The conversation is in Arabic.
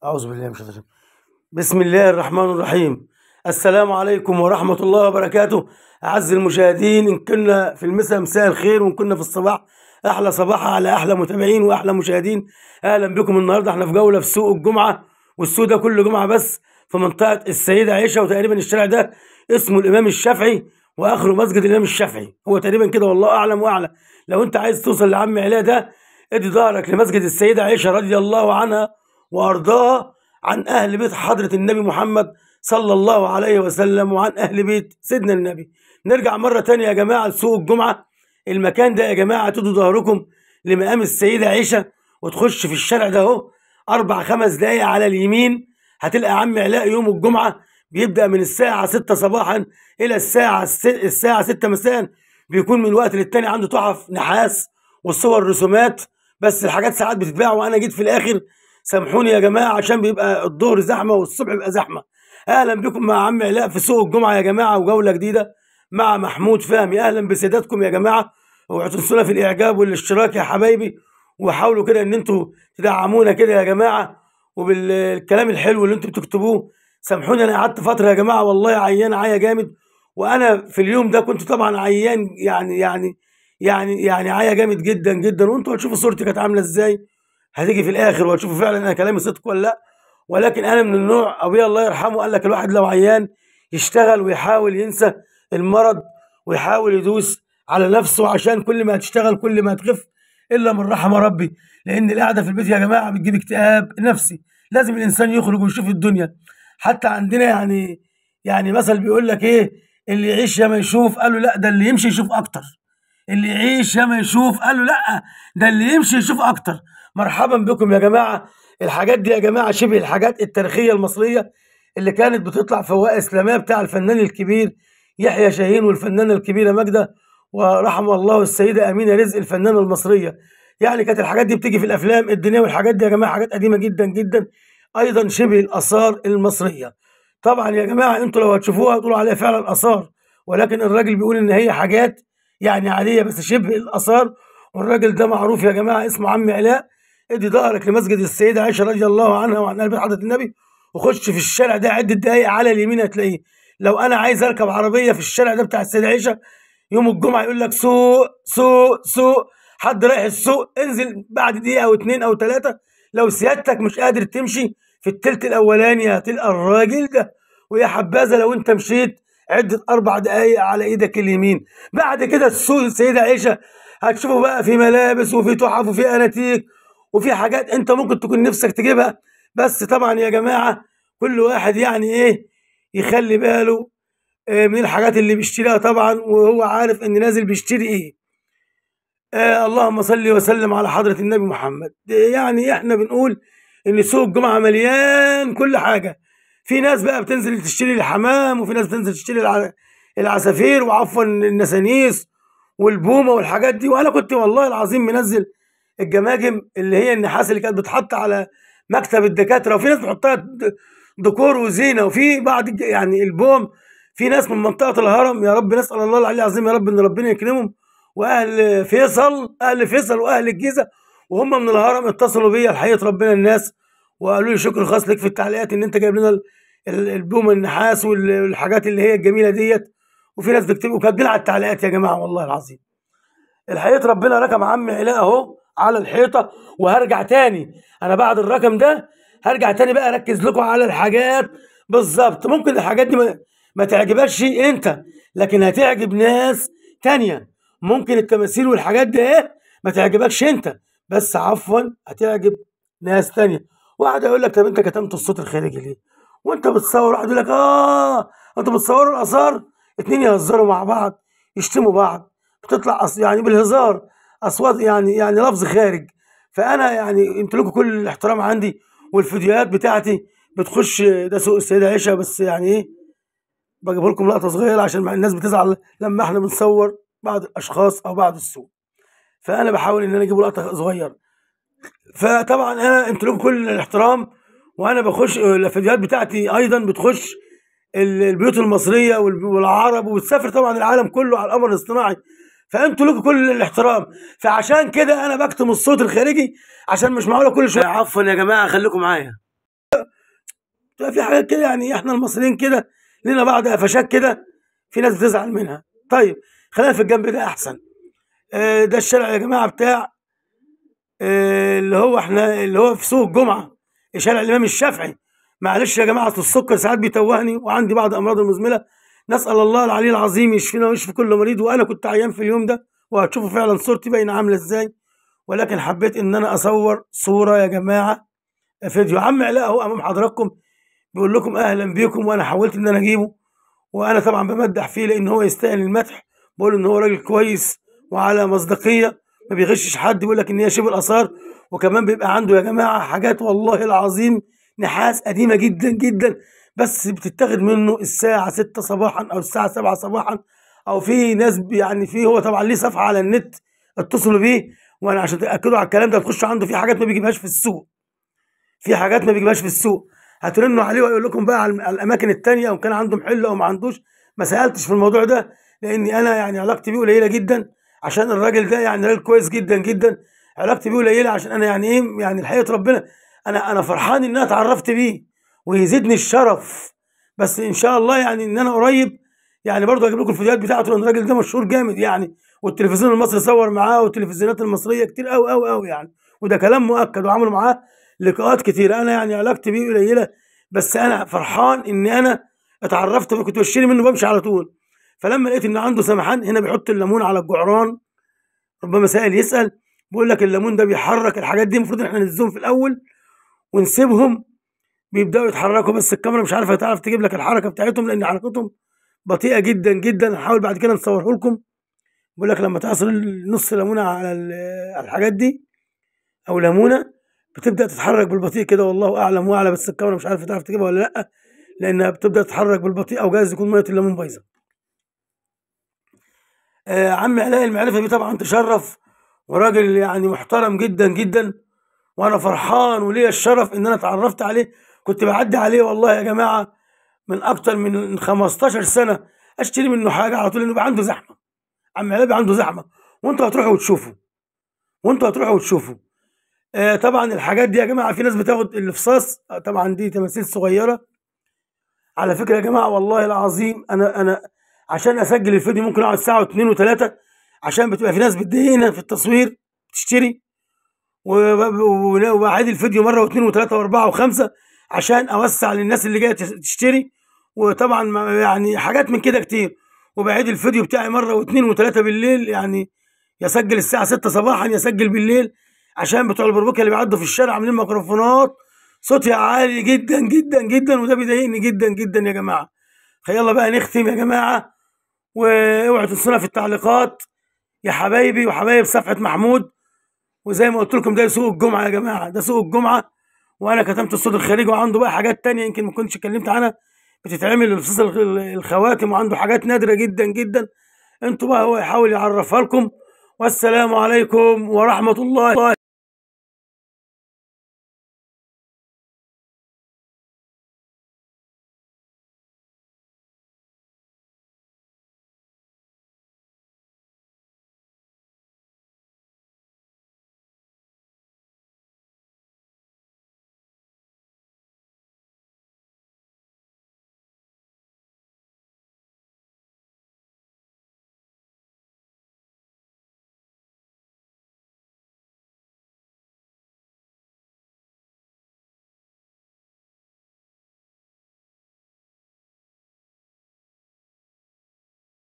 أعوذ بالله من الشيطان الرجيم. بسم الله الرحمن الرحيم. السلام عليكم ورحمة الله وبركاته. أعز المشاهدين، إن كنا في المساء مساء الخير، وإن كنا في الصباح أحلى صباح على أحلى متابعين وأحلى مشاهدين. أهلا بكم. النهاردة احنا في جولة في سوق الجمعة، والسوق ده كل جمعة بس في منطقة السيدة عائشة، وتقريبا الشارع ده اسمه الإمام الشافعي وآخره مسجد الإمام الشافعي، هو تقريبا كده والله أعلم وأعلم. لو أنت عايز توصل لعم علاء ده، ادي ظهرك لمسجد السيدة عائشة رضي الله عنها وأرضاها، عن أهل بيت حضرة النبي محمد صلى الله عليه وسلم، وعن أهل بيت سيدنا النبي. نرجع مرة تانية يا جماعة لسوق الجمعة. المكان ده يا جماعة تدوا ظهركم لمقام السيدة عائشة، وتخش في الشارع ده اهو 4-5 دقايق على اليمين هتلقى عم علاء. يوم الجمعة بيبدأ من الساعة 6 صباحا إلى الساعة 6 مساء. بيكون من وقت للتاني عنده تحف نحاس والصور رسومات، بس الحاجات ساعات بتتباع وأنا جيت في الآخر. سامحوني يا جماعة عشان بيبقى الظهر زحمة والصبح بيبقى زحمة. أهلا بكم مع عم علاء في سوق الجمعة يا جماعة، وجولة جديدة مع محمود فهمي. أهلا بسيادتكم يا جماعة، اوعوا تنسونا في الإعجاب والاشتراك يا حبايبي، وحاولوا كده إن أنتوا تدعمونا كده يا جماعة، وبالكلام الحلو اللي أنتوا بتكتبوه. سامحوني أنا قعدت فترة يا جماعة والله عيان عيا جامد، وأنا في اليوم ده كنت طبعا عيان يعني عيا جامد جدا جدا، وأنتوا هتشوفوا صورتي كانت عاملة إزاي، هتيجي في الاخر وهتشوفوا فعلا انا كلامي صدق ولا لا. ولكن انا من النوع، ابويا الله يرحمه قال لك الواحد لو عيان يشتغل ويحاول ينسى المرض، ويحاول يدوس على نفسه، عشان كل ما هتشتغل كل ما هتخف، الا من رحم ربي. لان القعده في البيت يا جماعه بتجيب اكتئاب نفسي. لازم الانسان يخرج ويشوف الدنيا. حتى عندنا يعني مثل بيقول لك ايه، اللي يعيش يا ما يشوف. قالوا لا، ده اللي يمشي يشوف اكتر. اللي يعيش يا ما يشوف. قالوا لا، ده اللي يمشي يشوف اكتر. مرحبا بكم يا جماعة. الحاجات دي يا جماعة شبه الحاجات التاريخية المصرية اللي كانت بتطلع فوائد إسلامية، بتاع الفنان الكبير يحيى شاهين والفنانة الكبيرة ماجدة، ورحم الله السيدة أمينة رزق الفنانة المصرية. يعني كانت الحاجات دي بتيجي في الأفلام الدينية، والحاجات دي يا جماعة حاجات قديمة جدا جدا، أيضا شبه الآثار المصرية. طبعا يا جماعة أنتوا لو هتشوفوها تقولوا عليها فعلا آثار، ولكن الراجل بيقول إن هي حاجات يعني عادية بس شبه الآثار. والراجل ده معروف يا جماعة، اسمه عم علاء. ادي ظهرك لمسجد السيدة عائشة رضي الله عنها وعن أهل بيت حضرة النبي، وخش في الشارع ده عدة دقايق على اليمين هتلاقيه. لو أنا عايز أركب عربية في الشارع ده بتاع السيدة عائشة يوم الجمعة، يقول لك سوق سوق سوق، حد رايح السوق انزل بعد دقيقة أو 2 أو 3. لو سيادتك مش قادر تمشي في التلت الأولاني هتلقى الراجل ده. ويا حبذا لو أنت مشيت عدة 4 دقايق على إيدك اليمين. بعد كده السوق السيدة عائشة هتشوفوا بقى في ملابس وفي تحف وفي أناتيك وفي حاجات انت ممكن تكون نفسك تجيبها. بس طبعا يا جماعة كل واحد يعني ايه يخلي باله من الحاجات اللي بيشتريها طبعا، وهو عارف ان نازل بيشتري ايه. اللهم صل وسلم على حضرة النبي محمد. يعني احنا بنقول ان سوق الجمعة مليان كل حاجة. في ناس بقى بتنزل تشتري الحمام، وفي ناس بتنزل تشتري العصافير، وعفوا النسانيس والبومة والحاجات دي. وانا كنت والله العظيم منزل الجماجم اللي هي النحاس اللي كانت بتحط على مكتب الدكاتره، وفي ناس بتحطها ديكور وزينه، وفي بعض يعني البوم. في ناس من منطقه الهرم، يا رب نسال الله العلي العظيم يا رب ان ربنا يكرمهم، واهل فيصل، اهل فيصل واهل الجيزه، وهم من الهرم اتصلوا بيا الحقيقه ربنا الناس، وقالوا لي شكر خاص لك في التعليقات ان انت جايب لنا البوم النحاس والحاجات اللي هي الجميله ديت. وفي ناس بتكتب وكاتبين على التعليقات يا جماعه والله العظيم. الحقيقة ربنا رقم عم علاء اهو على الحيطة. وهرجع تاني انا بعد الرقم ده، هرجع تاني بقى اركز لكم على الحاجات بالظبط. ممكن الحاجات دي ما تعجبكش انت، لكن هتعجب ناس تانية. ممكن التماثيل والحاجات دي ايه ما تعجبكش انت، بس عفوا هتعجب ناس تانية. واحد يقول لك طب انت كتمت الصوت الخارجي ليه وانت بتصور؟ واحد يقول لك انتوا بتصوروا الاثار. اتنين يهزروا مع بعض يشتموا بعض، بتطلع يعني بالهزار اصوات يعني لفظ خارج. فانا يعني انتوا لكم كل الاحترام عندي، والفيديوهات بتاعتي بتخش ده سوق السيدة عائشة، بس يعني ايه بجيب لكم لقطة صغيرة عشان الناس بتزعل لما احنا بنصور بعض الاشخاص او بعض السوق. فانا بحاول ان انا اجيب لقطة صغيرة. فطبعا انا انتوا لكم كل الاحترام، وانا بخش الفيديوهات بتاعتي ايضا بتخش البيوت المصريه والعرب، وبتسافر طبعا العالم كله على القمر الاصطناعي. فانتوا لكم كل الاحترام. فعشان كده انا بكتم الصوت الخارجي، عشان مش معقوله كل شويه. عفوا يا جماعه خليكم معايا. تبقى في حاجات كده يعني احنا المصريين كده لنا بعض قفشات كده، في ناس بتزعل منها. طيب خلينا في الجنب ده احسن. ده الشارع يا جماعه بتاع اللي هو في سوق الجمعه، شارع الامام الشافعي. معلش يا جماعه، السكر ساعات بيتوهني وعندي بعض امراض المزمنه، نسال الله العلي العظيم يشفينا ويشفي كل مريض. وانا كنت عيان في اليوم ده، وهتشوفوا فعلا صورتي باينه عامله ازاي، ولكن حبيت ان انا اصور صوره يا جماعه، فيديو. عم علاء اهو امام حضراتكم بيقول لكم اهلا بيكم، وانا حاولت ان انا اجيبه، وانا طبعا بمدح فيه لان هو يستاهل المدح. بقول ان هو راجل كويس وعلى مصداقيه، ما بيغشش حد، بيقول لك ان هي شبه الاثار. وكمان بيبقى عنده يا جماعه حاجات والله العظيم نحاس قديمه جدا جدا، بس بتتاخد منه الساعه 6 صباحا او الساعه 7 صباحا، او في ناس يعني في هو طبعا ليه صفحه على النت، اتصلوا بيه. وانا عشان تاكدوا على الكلام ده تخشوا عنده، في حاجات ما بيجيبهاش في السوق، في حاجات ما بيجيبهاش في السوق. هترنوا عليه ويقول لكم بقى على الاماكن التانية، او كان عنده محل او ما عندوش. ما سالتش في الموضوع ده لاني انا يعني علاقتي بيه قليله جدا، عشان الراجل ده يعني راجل كويس جدا جدا. علاقتي بيه قليله عشان انا يعني ايه، يعني الحقيقه ربنا انا فرحان ان انا اتعرفت بيه ويزيدني الشرف. بس ان شاء الله يعني ان انا قريب يعني برضه هجيب لكم الفيديوهات بتاعته، لان الراجل ده مشهور جامد يعني، والتلفزيون المصري صور معاه، والتلفزيونات المصريه كتير قوي قوي قوي يعني، وده كلام مؤكد، وعملوا معاه لقاءات كتير. انا يعني علاقتي بيه قليله، بس انا فرحان ان انا اتعرفت بيه. كنت بشتري منه بمشي على طول، فلما لقيت ان عنده سمحان هنا بيحط الليمون على الجعران، ربما سائل يسال، بيقول لك الليمون ده بيحرك الحاجات دي، المفروض ان احنا ننزلهم في الاول ونسيبهم بيبداوا يتحركوا، بس الكاميرا مش عارفه تعرف تجيب لك الحركه بتاعتهم لان حركتهم بطيئه جدا جدا. هنحاول بعد كده نصوره لكم. بيقول لك لما تعصر نص ليمونه على الحاجات دي او ليمونه، بتبدا تتحرك بالبطيء كده، والله اعلم واعلى، بس الكاميرا مش عارفه تعرف تجيبها ولا لا، لانها بتبدا تتحرك بالبطيء، او جايز يكون ميه الليمون بايظه. عم علاء المعرفه بيه طبعا تشرف، وراجل يعني محترم جدا جدا، وانا فرحان وليا الشرف ان انا اتعرفت عليه. كنت بعدي عليه والله يا جماعه من اكتر من 15 سنه، اشتري منه حاجه على طول، لانه بيبقى عنده زحمه. عم علاء بيبقى عنده زحمه، وانتوا هتروحوا وتشوفوا، وانتوا هتروحوا وتشوفوا. طبعا الحاجات دي يا جماعه في ناس بتاخد الفصاص، طبعا دي تماثيل صغيره. على فكره يا جماعه والله العظيم انا عشان اسجل الفيديو ممكن اقعد ساعه واثنين وثلاثه، عشان بتبقى في ناس بتضايقنا في التصوير تشتري، وبعيد الفيديو مره واثنين وثلاثه واربعه وخمسه عشان اوسع للناس اللي جايه تشتري. وطبعا يعني حاجات من كده كتير، وبعيد الفيديو بتاعي مره واثنين وثلاثه بالليل، يعني يسجل الساعه 6 صباحا، يسجل بالليل، عشان بتوع البربوكه اللي بيعدوا في الشارع عاملين ميكروفونات صوتها عالي جدا جدا جدا، وده بيضايقني جدا جدا يا جماعه. فيلا بقى نختم يا جماعه، واوعوا تنسونا في التعليقات يا حبايبي وحبايب صفحه محمود. وزي ما قلت لكم ده سوق الجمعه يا جماعه، ده سوق الجمعه، وانا كتمت الصوت الخارجي، وعنده بقى حاجات تانية يمكن ما كنتش اتكلمت عنها بتتعمل للفصوص الخواتم، وعنده حاجات نادره جدا جدا. انتوا بقى هو يحاول يعرفها لكم. والسلام عليكم ورحمه الله.